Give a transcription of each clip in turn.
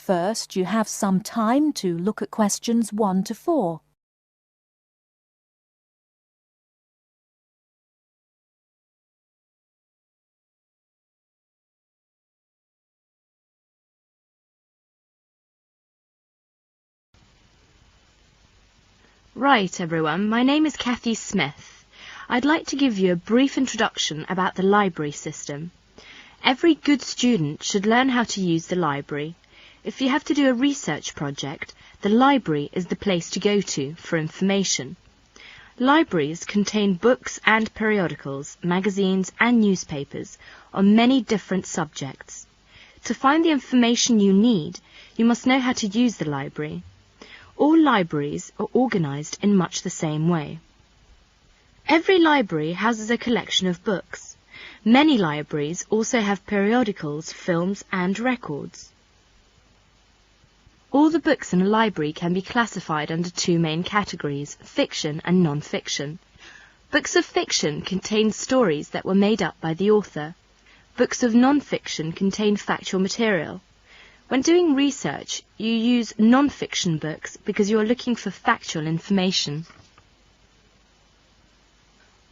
First, you have some time to look at questions 1 to 4. Right, everyone, my name is Kathy Smith. I'd like to give you a brief introduction about the library system. Every good student should learn how to use the library. If you have to do a research project, the library is the place to go to for information. Libraries contain books and periodicals, magazines and newspapers on many different subjects. To find the information you need, you must know how to use the library. All libraries are organised in much the same way. Every library houses a collection of books. Many libraries also have periodicals, films and records. All the books in a library can be classified under 2 main categories, fiction and non-fiction. Books of fiction contain stories that were made up by the author. Books of non-fiction contain factual material. When doing research, you use non-fiction books because you are looking for factual information.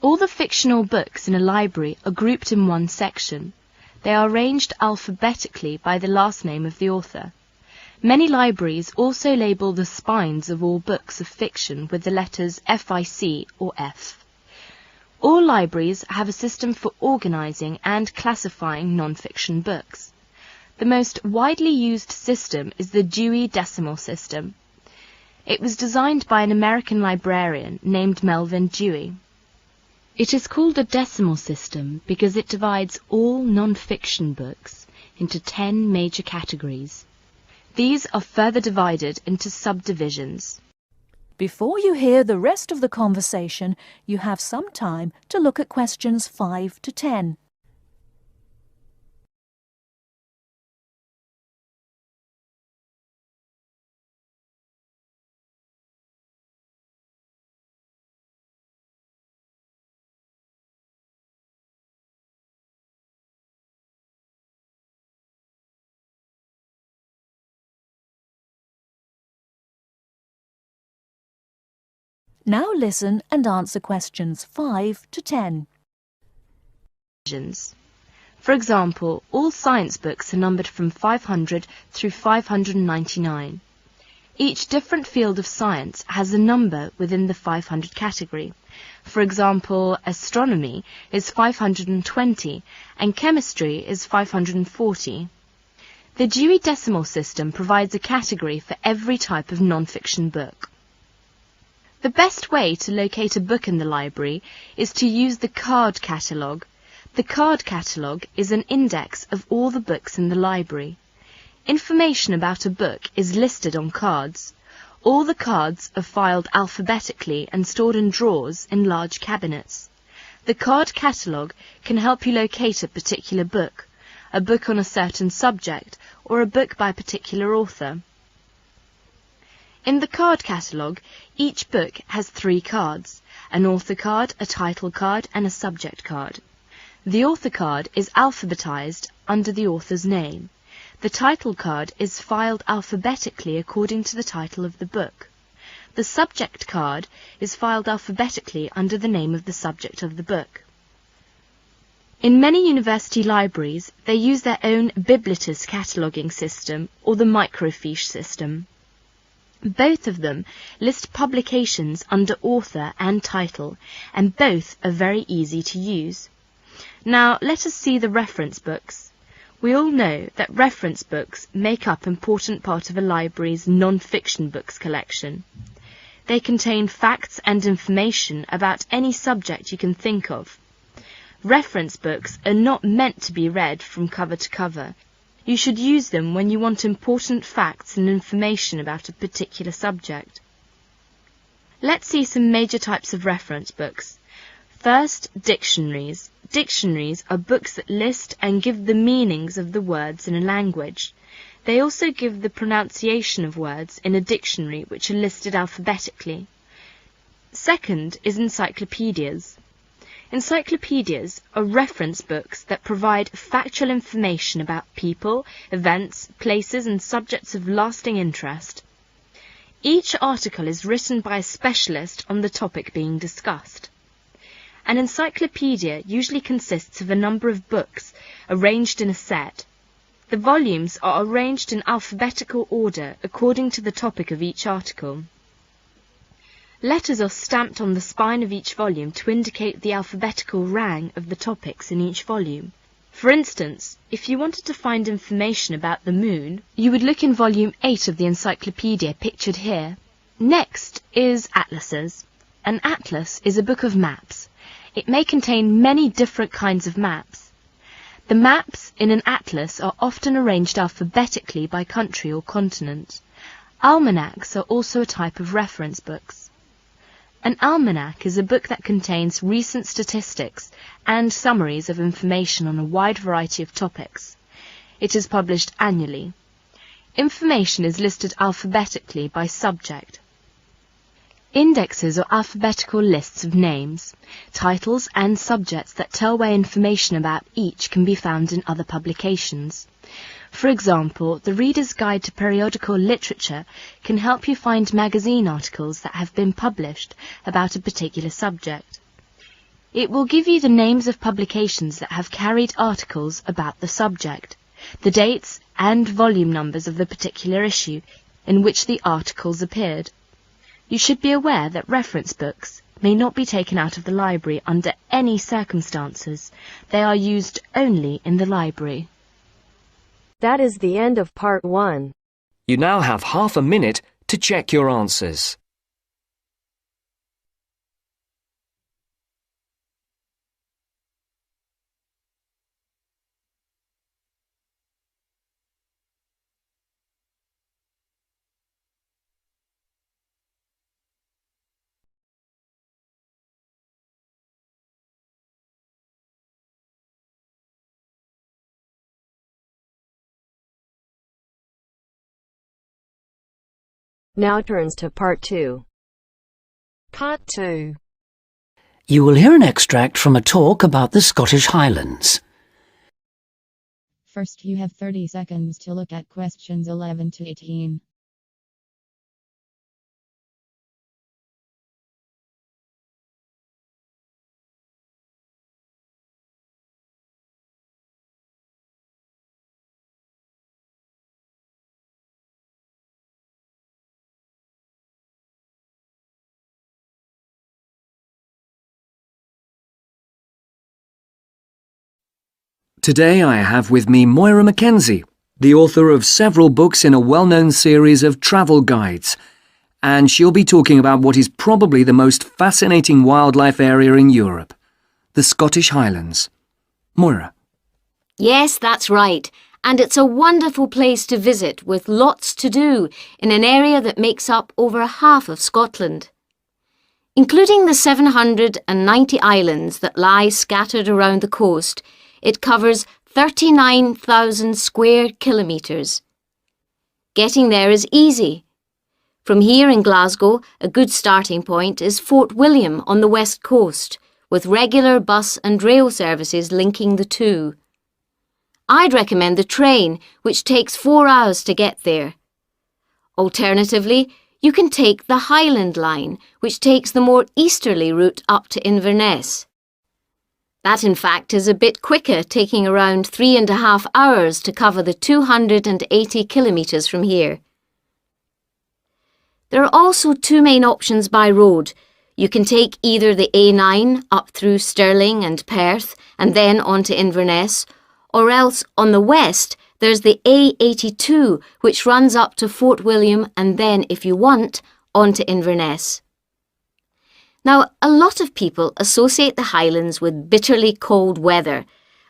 All the fictional books in a library are grouped in one section. They are arranged alphabetically by the last name of the author. Many libraries also label the spines of all books of fiction with the letters FIC or F. All libraries have a system for organising and classifying non-fiction books. The most widely used system is the Dewey Decimal System. It was designed by an American librarian named Melvin Dewey. It is called a decimal system because it divides all non-fiction books into 10 major categories. These are further divided into subdivisions. Before you hear the rest of the conversation, you have some time to look at questions 5 to 10. Now listen and answer questions 5 to 10. For example, all science books are numbered from 500 through 599. Each different field of science has a number within the 500 category. For example, astronomy is 520 and chemistry is 540. The Dewey Decimal System provides a category for every type of non-fiction book. The best way to locate a book in the library is to use the card catalogue. The card catalogue is an index of all the books in the library. Information about a book is listed on cards. All the cards are filed alphabetically and stored in drawers in large cabinets. The card catalogue can help you locate a particular book, a book on a certain subject, or a book by a particular author. In the card catalogue, each book has 3 cards, an author card, a title card, and a subject card. The author card is alphabetized under the author's name. The title card is filed alphabetically according to the title of the book. The subject card is filed alphabetically under the name of the subject of the book. In many university libraries, they use their own Biblitus cataloguing system or the microfiche system. Both of them list publications under author and title, and both are very easy to use. Now let us see the reference books. We all know that reference books make up an important part of a library's non-fiction books collection. They contain facts and information about any subject you can think of. Reference books are not meant to be read from cover to cover. You should use them when you want important facts and information about a particular subject. Let's see some major types of reference books. First, dictionaries. Dictionaries are books that list and give the meanings of the words in a language. They also give the pronunciation of words in a dictionary which are listed alphabetically. Second is encyclopedias. Encyclopedias are reference books that provide factual information about people, events, places and subjects of lasting interest. Each article is written by a specialist on the topic being discussed. An encyclopedia usually consists of a number of books arranged in a set. The volumes are arranged in alphabetical order according to the topic of each article. Letters are stamped on the spine of each volume to indicate the alphabetical rang of the topics in each volume. For instance, if you wanted to find information about the moon, you would look in volume 8 of the encyclopedia pictured here. Next is atlases. An atlas is a book of maps. It may contain many different kinds of maps. The maps in an atlas are often arranged alphabetically by country or continent. Almanacs are also a type of reference books. An almanac is a book that contains recent statistics and summaries of information on a wide variety of topics. It is published annually. Information is listed alphabetically by subject. Indexes are alphabetical lists of names, titles and subjects that tell where information about each can be found in other publications. For example, the Reader's Guide to Periodical Literature can help you find magazine articles that have been published about a particular subject. It will give you the names of publications that have carried articles about the subject, the dates and volume numbers of the particular issue in which the articles appeared. You should be aware that reference books may not be taken out of the library under any circumstances. They are used only in the library. That is the end of part 1. You now have half a minute to check your answers. Now turns to part 2. Part 2. You will hear an extract from a talk about the Scottish Highlands. First, you have 30 seconds to look at questions 11 to 18. Today I have with me Moira Mackenzie, the author of several books in a well-known series of travel guides, and she'll be talking about what is probably the most fascinating wildlife area in Europe, the Scottish Highlands. Moira. Yes, that's right. And it's a wonderful place to visit with lots to do in an area that makes up over half of Scotland. Including the 790 islands that lie scattered around the coast, it covers 39,000 square kilometres. Getting there is easy. From here in Glasgow, a good starting point is Fort William on the west coast, with regular bus and rail services linking the two. I'd recommend the train, which takes 4 hours to get there. Alternatively, you can take the Highland Line, which takes the more easterly route up to Inverness. That, in fact, is a bit quicker, taking around 3.5 hours to cover the 280 kilometres from here. There are also two main options by road. You can take either the A9 up through Stirling and Perth and then on to Inverness, or else on the west there's the A82 which runs up to Fort William and then, if you want, on to Inverness. Now, a lot of people associate the Highlands with bitterly cold weather,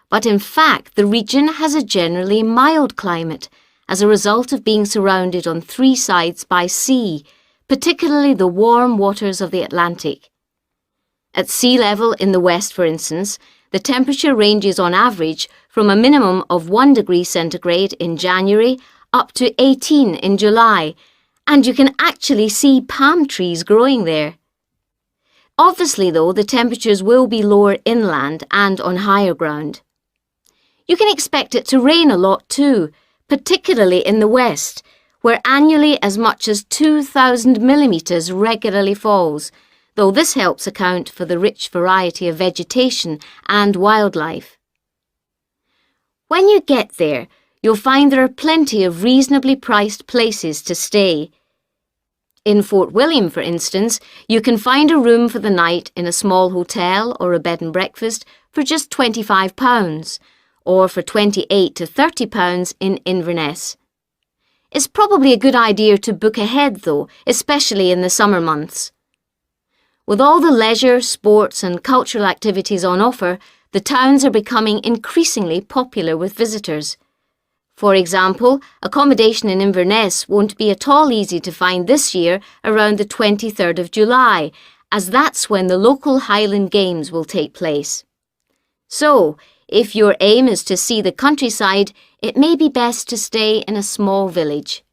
but in fact the region has a generally mild climate as a result of being surrounded on 3 sides by sea, particularly the warm waters of the Atlantic. At sea level in the west, for instance, the temperature ranges on average from a minimum of 1 degree centigrade in January up to 18 in July, and you can actually see palm trees growing there. Obviously, though, the temperatures will be lower inland and on higher ground. You can expect it to rain a lot too, particularly in the west, where annually as much as 2,000 millimetres regularly falls, though this helps account for the rich variety of vegetation and wildlife. When you get there, you'll find there are plenty of reasonably priced places to stay. In Fort William, for instance, you can find a room for the night in a small hotel or a bed and breakfast for just £25, or for £28 to £30 in Inverness. It's probably a good idea to book ahead though, especially in the summer months. With all the leisure, sports and cultural activities on offer, the towns are becoming increasingly popular with visitors. For example, accommodation in Inverness won't be at all easy to find this year around the 23rd of July, as that's when the local Highland Games will take place. So, if your aim is to see the countryside, it may be best to stay in a small village.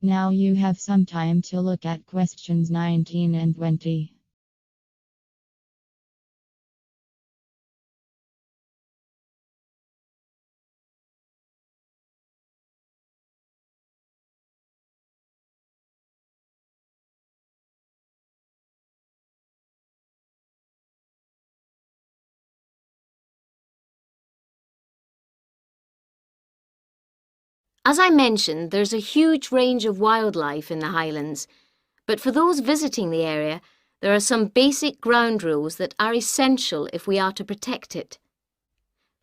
Now you have some time to look at questions 19 and 20. As I mentioned, there's a huge range of wildlife in the Highlands, but for those visiting the area, there are some basic ground rules that are essential if we are to protect it.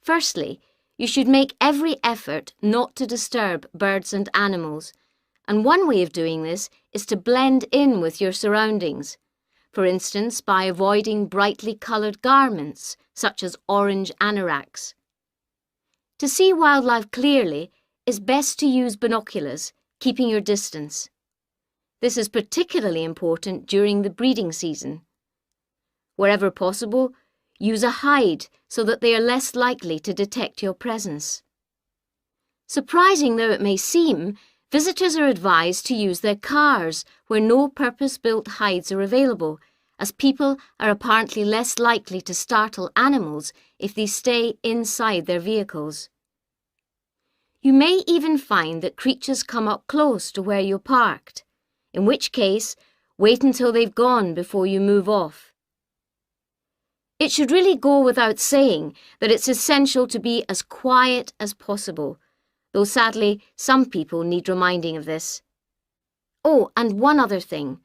Firstly, you should make every effort not to disturb birds and animals, and one way of doing this is to blend in with your surroundings, for instance by avoiding brightly coloured garments such as orange anoraks. To see wildlife clearly, it's best to use binoculars, keeping your distance. This is particularly important during the breeding season. Wherever possible, use a hide so that they are less likely to detect your presence. Surprising though it may seem, visitors are advised to use their cars where no purpose-built hides are available, as people are apparently less likely to startle animals if they stay inside their vehicles. You may even find that creatures come up close to where you're parked, in which case, wait until they've gone before you move off. It should really go without saying that it's essential to be as quiet as possible, though sadly some people need reminding of this. Oh, and one other thing.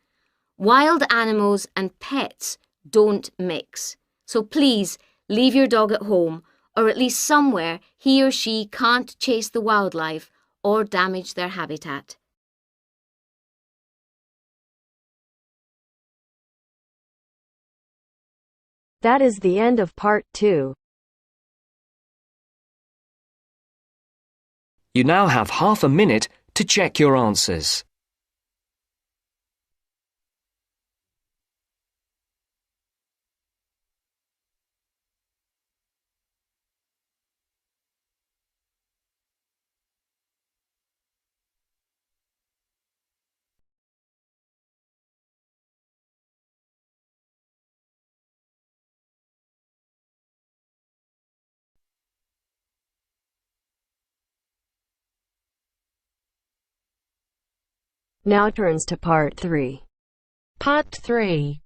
Wild animals and pets don't mix, so please leave your dog at home, or at least somewhere he or she can't chase the wildlife or damage their habitat. That is the end of part 2. You now have half a minute to check your answers. Now turns to part 3. Part 3.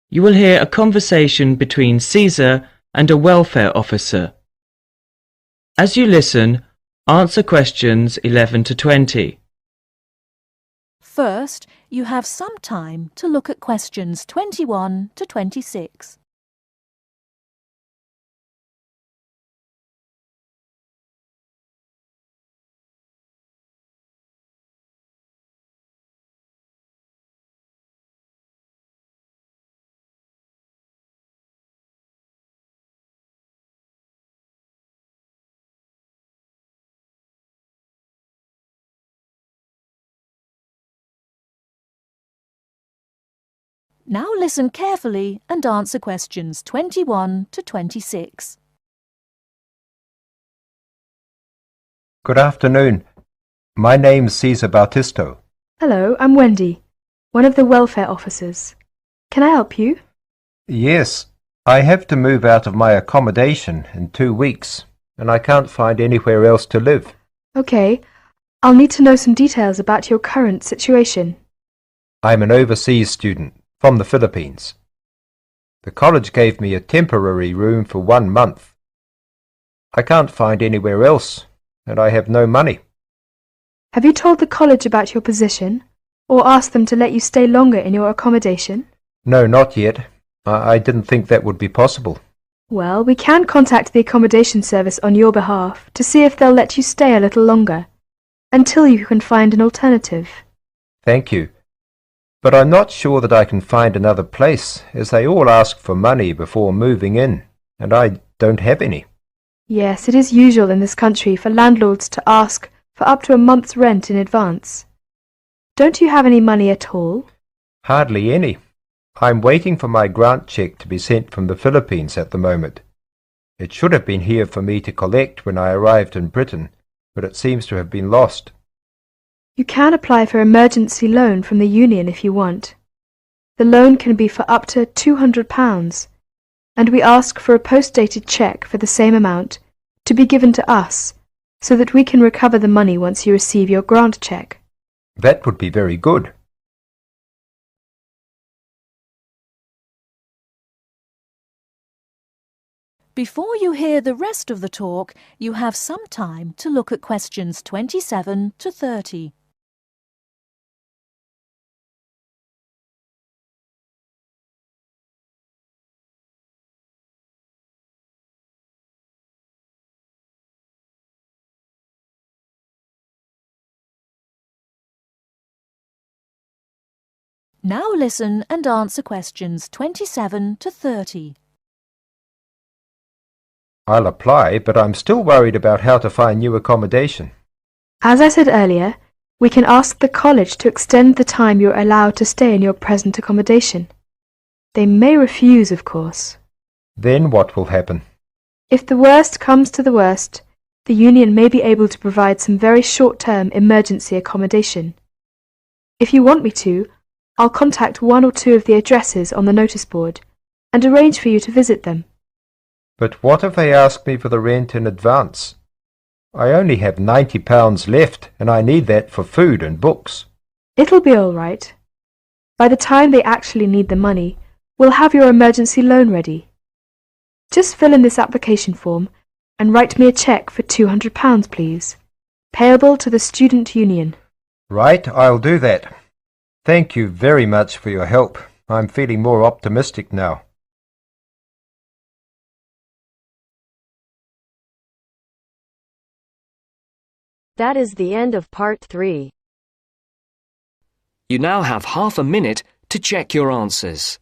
You will hear a conversation between Caesar and a welfare officer. As you listen, answer questions 11 to 20. First, you have some time to look at questions 21 to 26. Now listen carefully and answer questions 21 to 26. Good afternoon. My name's Cesar Bautisto. Hello, I'm Wendy, one of the welfare officers. Can I help you? Yes, I have to move out of my accommodation in 2 weeks, and I can't find anywhere else to live. Okay, I'll need to know some details about your current situation. I'm an overseas student from the Philippines. The college gave me a temporary room for 1 month. I can't find anywhere else, and I have no money. Have you told the college about your position, or asked them to let you stay longer in your accommodation? No, not yet. I didn't think that would be possible. Well, we can contact the accommodation service on your behalf to see if they'll let you stay a little longer, until you can find an alternative. Thank you. But I'm not sure that I can find another place, as they all ask for money before moving in, and I don't have any. Yes, it is usual in this country for landlords to ask for up to a month's rent in advance. Don't you have any money at all? Hardly any. I'm waiting for my grant cheque to be sent from the Philippines at the moment. It should have been here for me to collect when I arrived in Britain, but it seems to have been lost. You can apply for emergency loan from the union if you want. The loan can be for up to £200, and we ask for a post-dated cheque for the same amount to be given to us, so that we can recover the money once you receive your grant cheque. That would be very good. Before you hear the rest of the talk, you have some time to look at questions 27 to 30. Now listen and answer questions 27 to 30. I'll apply, but I'm still worried about how to find new accommodation. As I said earlier, we can ask the college to extend the time you're allowed to stay in your present accommodation. They may refuse, of course. Then what will happen? If the worst comes to the worst, the union may be able to provide some very short-term emergency accommodation. If you want me to, I'll contact 1 or 2 of the addresses on the notice board and arrange for you to visit them. But what if they ask me for the rent in advance? I only have £90 left, and I need that for food and books. It'll be all right. By the time they actually need the money, we'll have your emergency loan ready. Just fill in this application form and write me a cheque for £200, please, payable to the student union. Right, I'll do that. Thank you very much for your help. I'm feeling more optimistic now. That is the end of part 3. You now have half a minute to check your answers.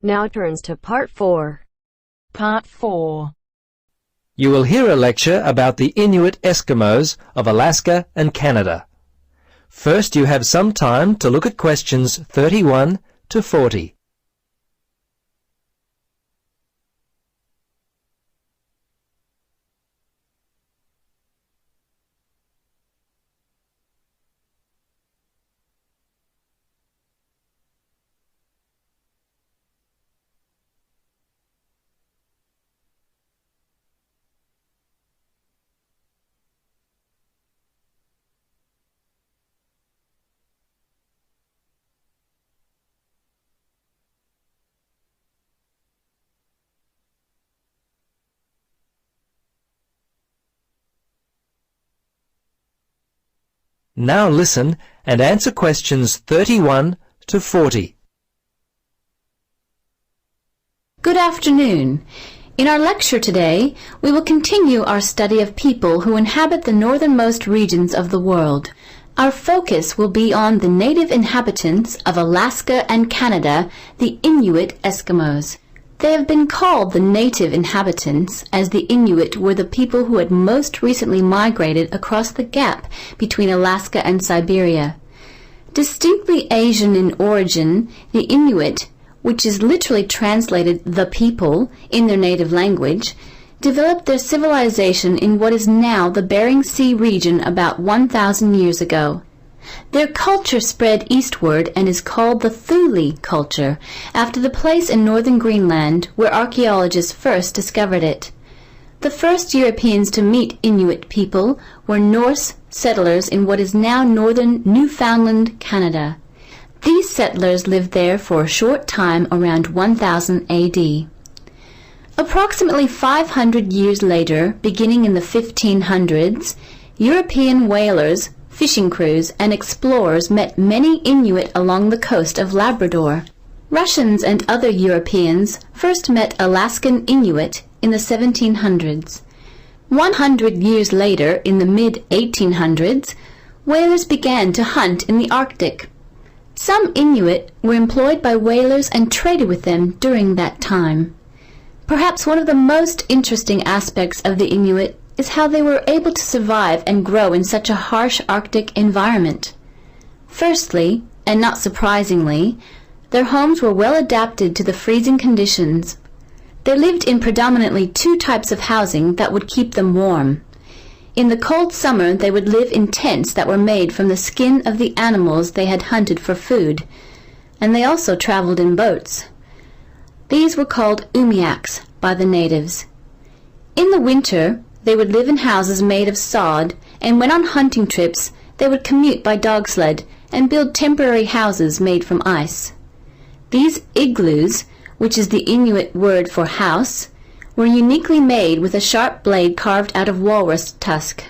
Now turns to part 4. Part 4. You will hear a lecture about the Inuit Eskimos of Alaska and Canada. First, you have some time to look at questions 31 to 40. Now listen and answer questions 31 to 40. Good afternoon. In our lecture today, we will continue our study of people who inhabit the northernmost regions of the world. Our focus will be on the native inhabitants of Alaska and Canada, the Inuit Eskimos. They have been called the native inhabitants, as the Inuit were the people who had most recently migrated across the gap between Alaska and Siberia. Distinctly Asian in origin, the Inuit, which is literally translated the people in their native language, developed their civilization in what is now the Bering Sea region about 1,000 years ago. Their culture spread eastward and is called the Thule culture, after the place in northern Greenland where archaeologists first discovered it. The first Europeans to meet Inuit people were Norse settlers in what is now northern Newfoundland, Canada. These settlers lived there for a short time around 1000 AD. Approximately 500 years later, beginning in the 1500s, European whalers, fishing crews, and explorers met many Inuit along the coast of Labrador. Russians and other Europeans first met Alaskan Inuit in the 1700s. 100 years later, in the mid-1800s, whalers began to hunt in the Arctic. Some Inuit were employed by whalers and traded with them during that time. Perhaps one of the most interesting aspects of the Inuit is how they were able to survive and grow in such a harsh Arctic environment. Firstly, and not surprisingly, their homes were well adapted to the freezing conditions. They lived in predominantly two types of housing that would keep them warm. In the cold summer, they would live in tents that were made from the skin of the animals they had hunted for food, and they also traveled in boats. These were called umiaks by the natives. In the winter, they would live in houses made of sod, and when on hunting trips, they would commute by dog sled and build temporary houses made from ice. These igloos, which is the Inuit word for house, were uniquely made with a sharp blade carved out of walrus tusk.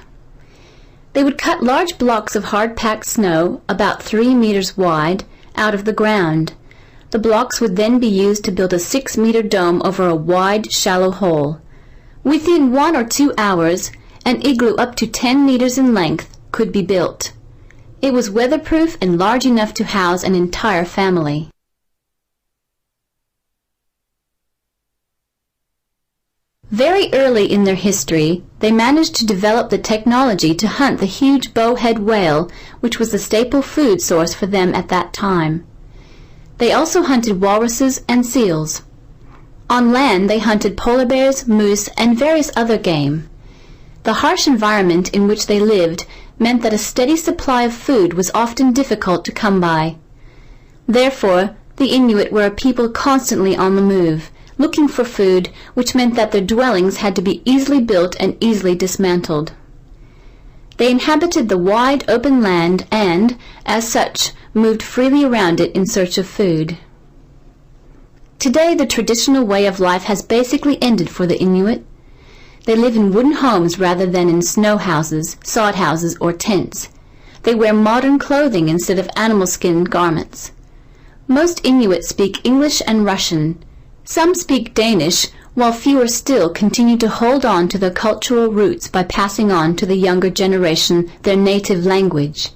They would cut large blocks of hard-packed snow, about 3 meters wide, out of the ground. The blocks would then be used to build a 6-meter dome over a wide, shallow hole. Within 1 or 2 hours, an igloo up to 10 meters in length could be built. It was weatherproof and large enough to house an entire family. Very early in their history, they managed to develop the technology to hunt the huge bowhead whale, which was the staple food source for them at that time. They also hunted walruses and seals. On land, they hunted polar bears, moose, and various other game. The harsh environment in which they lived meant that a steady supply of food was often difficult to come by. Therefore, the Inuit were a people constantly on the move, looking for food, which meant that their dwellings had to be easily built and easily dismantled. They inhabited the wide open land and, as such, moved freely around it in search of food. Today, the traditional way of life has basically ended for the Inuit. They live in wooden homes rather than in snow houses, sod houses, or tents. They wear modern clothing instead of animal skin garments. Most Inuit speak English and Russian. Some speak Danish, while fewer still continue to hold on to their cultural roots by passing on to the younger generation their native language.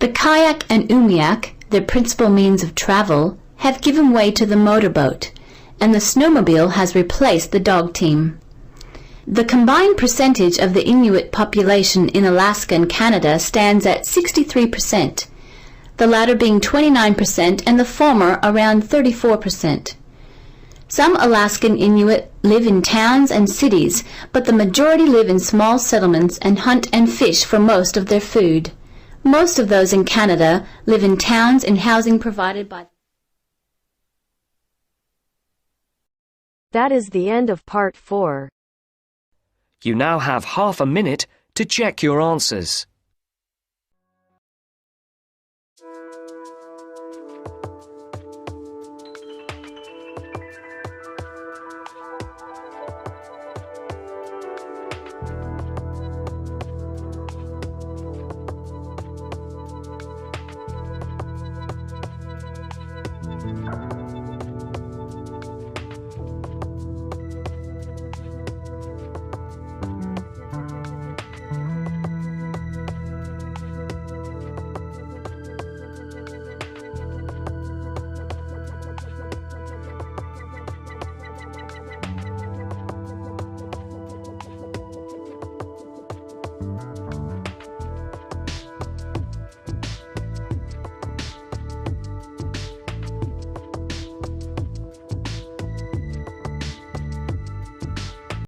The kayak and umiak, their principal means of travel, have given way to the motorboat, and the snowmobile has replaced the dog team. The combined percentage of the Inuit population in Alaska and Canada stands at 63%, the latter being 29% and the former around 34%. Some Alaskan Inuit live in towns and cities, but the majority live in small settlements and hunt and fish for most of their food. Most of those in Canada live in towns and housing provided by. That is the end of part 4. You now have half a minute to check your answers.